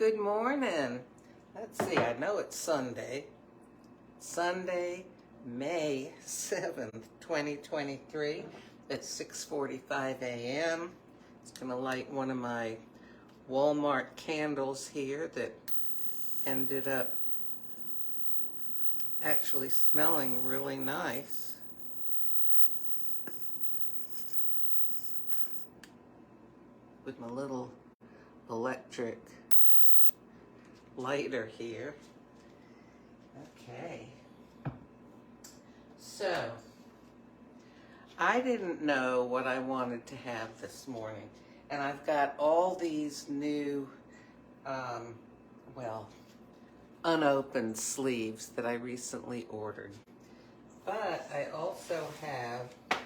Good morning. Let's see, I know it's Sunday. Sunday, May 7th, 2023. It's 6:45 a.m. It's going to light one of my Walmart candles here that ended up actually smelling really nice. With my little electric lighter here. Okay. So, I didn't know what I wanted to have this morning. And I've got all these new, unopened sleeves that I recently ordered. But I also have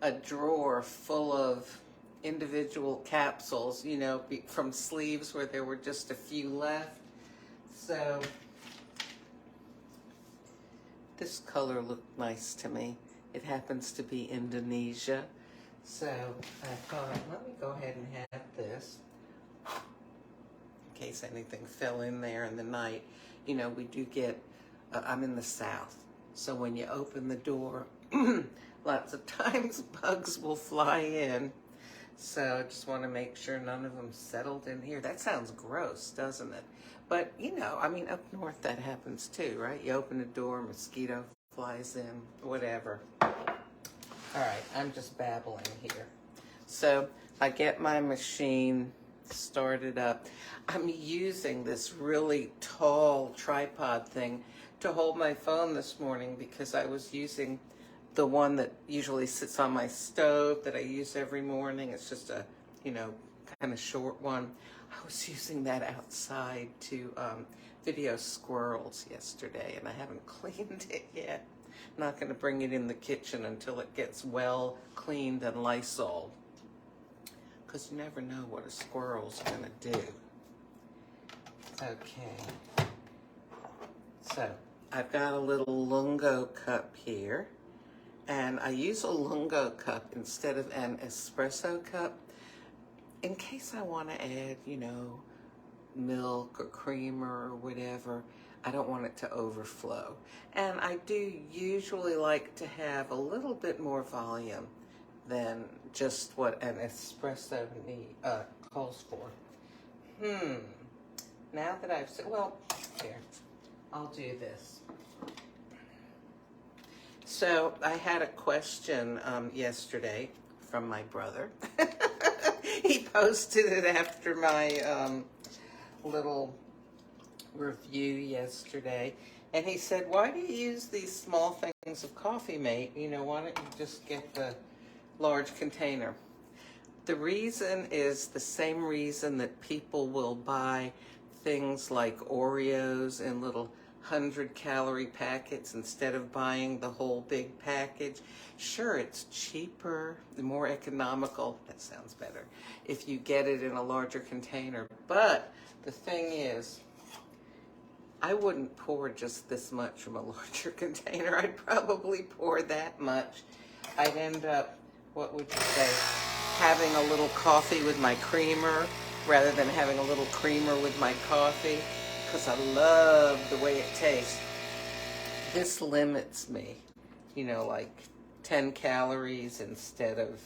a drawer full of individual capsules, you know, from sleeves where there were just a few left. So this color looked nice to me. It happens to be Indonesia. So I thought, let me go ahead and have this in case anything fell in there in the night. You know, we do get, I'm in the South, so when you open the door, lots of times bugs will fly in. So I just want to make sure none of them settled in here. That sounds gross, doesn't it? But, you know, I mean, up north that happens too, right? You open the door, mosquito flies in, whatever. All right, I'm just babbling here. So I get my machine started up. I'm using this really tall tripod thing to hold my phone this morning because I was using the one that usually sits on my stove that I use every morning. It's just a, you know, kind of short one. I was using that outside to video squirrels yesterday, and I haven't cleaned it yet. I'm not going to bring it in the kitchen until it gets well cleaned and Lysol, because you never know what a squirrel's going to do. Okay. So I've got a little lungo cup here. And I use a lungo cup instead of an espresso cup in case I want to add, you know, milk or creamer or whatever. I don't want it to overflow. And I do usually like to have a little bit more volume than just what an espresso calls for. Now that I've said, well, here, I'll do this. So I had a question yesterday from my brother. He posted it after my little review yesterday. And he said, why do you use these small things of Coffee Mate? You know, why don't you just get the large container? The reason is the same reason that people will buy things like Oreos in little 100-calorie packets instead of buying the whole big package. Sure, it's cheaper, more economical, that sounds better, if you get it in a larger container. But the thing is, I wouldn't pour just this much from a larger container. I'd probably pour that much. I'd end up, what would you say, having a little coffee with my creamer rather than having a little creamer with my coffee, because I love the way it tastes. This limits me, you know, like 10 calories instead of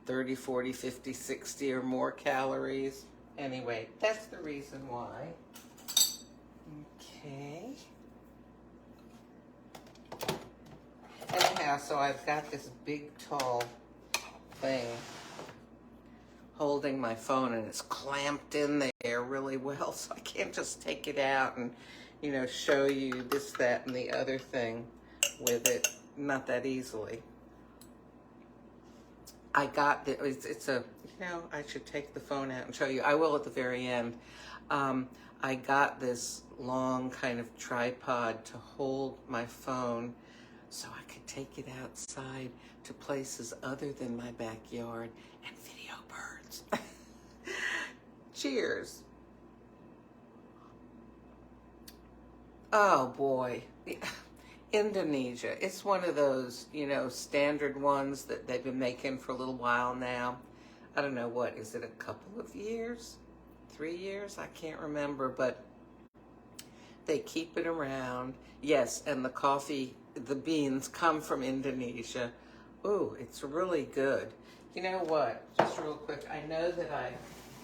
30, 40, 50, 60 or more calories. Anyway, that's the reason why. Okay. Anyhow, so I've got this big, tall thing holding my phone, and it's clamped in there really well, so I can't just take it out and, you know, show you this, that, and the other thing with it. Not that easily. I got it's a, you know, I should take the phone out and show you. I will at the very end. I got this long kind of tripod to hold my phone so I could take it outside to places other than my backyard and video birds. Cheers. Oh boy. Indonesia. It's one of those, you know, standard ones that they've been making for a little while now. I don't know, what is it, a couple of years? 3 years? I can't remember, but they keep it around. Yes, and the coffee, the beans come from Indonesia. Ooh, it's really good. You know what? Just real quick, I know that I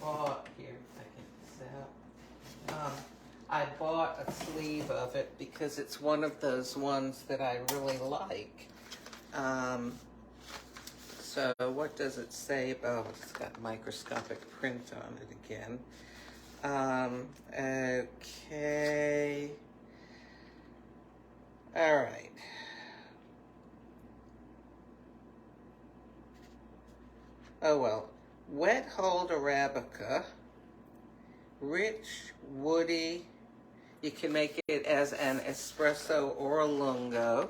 bought, here, if I can get this out. I bought a sleeve of it because it's one of those ones that I really like. So what does it say about, it's got microscopic print on it again. Okay. All right. Oh well. Wet hulled Arabica. Rich, woody. You can make it as an espresso or a lungo.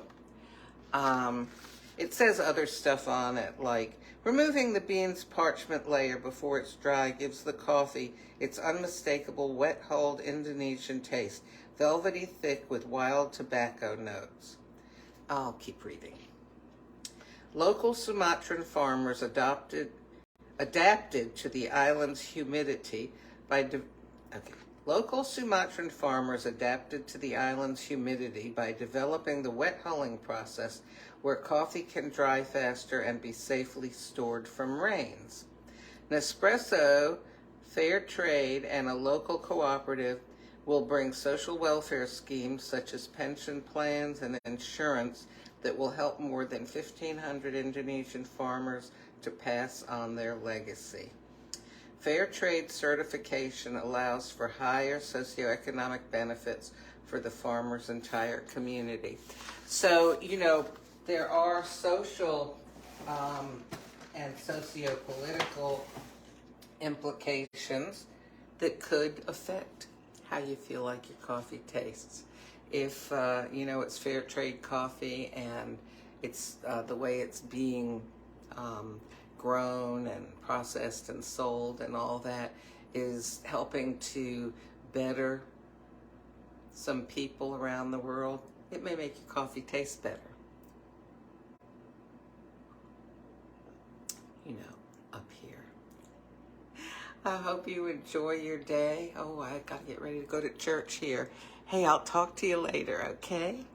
It says other stuff on it, like removing the bean's parchment layer before it's dry gives the coffee its unmistakable wet-hulled Indonesian taste, velvety thick with wild tobacco notes. I'll keep reading. Local Sumatran farmers adapted to the island's humidity by Local Sumatran farmers adapted to the island's humidity by developing the wet hulling process where coffee can dry faster and be safely stored from rains. Nespresso, fair trade, and a local cooperative will bring social welfare schemes such as pension plans and insurance that will help more than 1,500 Indonesian farmers to pass on their legacy. Fair trade certification allows for higher socioeconomic benefits for the farmer's entire community. So, you know, there are social and socio-political implications that could affect how you feel like your coffee tastes. If, you know, it's fair trade coffee and it's the way it's being grown and processed and sold and all that is helping to better some people around the world, it may make your coffee taste better. You know, up here. I hope you enjoy your day. Oh, I gotta get ready to go to church here. Hey, I'll talk to you later, okay?